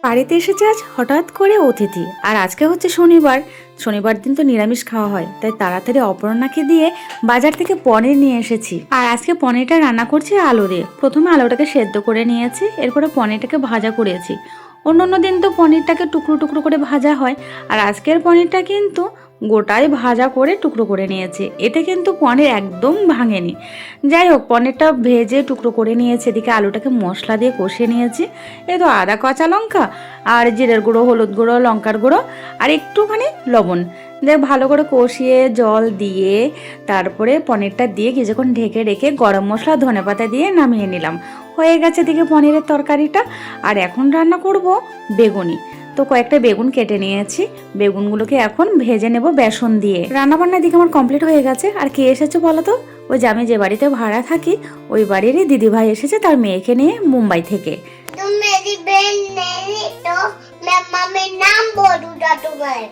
বাড়িতে এসেছে আজ হঠাৎ করে অতিথি। আর আজকে হচ্ছে শনিবার। শনিবার দিন তো নিরামিষ খাওয়া হয়, তাই তাড়াতাড়ি অপর্ণাকে দিয়ে বাজার থেকে পনির নিয়ে এসেছি। আর আজকে পনিরটা রান্না করছি আলু দিয়ে। প্রথমে আলুটাকে সেদ্ধ করে নিয়েছি, এরপরে পনিরটাকে ভাজা করেছি। অন্য দিন তো পনিরটাকে টুকরো টুকরো করে ভাজা হয়, আর আজকের পনিরটা কিন্তু গোটাই ভাজা করে টুকরো করে নিয়েছি। এতে কিন্তু পনির একদম ভাঙেনি। যাই হোক, পনিরটা ভেজে টুকরো করে নিয়েছি। এদিকে আলুটাকে মশলা দিয়ে কষিয়ে নিয়েছি। এই তো আদা, কাঁচা লঙ্কা আর জিরের গুঁড়ো, হলুদ গুঁড়ো, লঙ্কার গুঁড়ো আর একটুখানি লবণ দিয়ে ভালো করে কষিয়ে জল দিয়ে তারপরে পনিরটা দিয়ে কিছুক্ষণ ঢেকে রেখে গরম মশলা, ধনেপাতা দিয়ে নামিয়ে নিলাম। হয়ে গেছে দিকে পনিরের তরকারিটা। আর এখন রান্না করব বেগুনি। তো কয়েকটা বেগুন কেটে নিয়েছি, বেগুনগুলোকে এখন ভেজে নেব বেসন দিয়ে। রান্নাবান্নার দিকে আমার কমপ্লিট হয়ে গেছে। আর কে এসেছে বলো তো? ওই যে আমি যে বাড়িতে ভাড়া থাকি ওই বাড়িরই দিদিভাই এসেছে, তার মেয়েকে নিয়ে মুম্বাই থেকে। तुम मेरी बहन नहीं तो मैं मम्मी नाम बोलूंगा तुम्हें।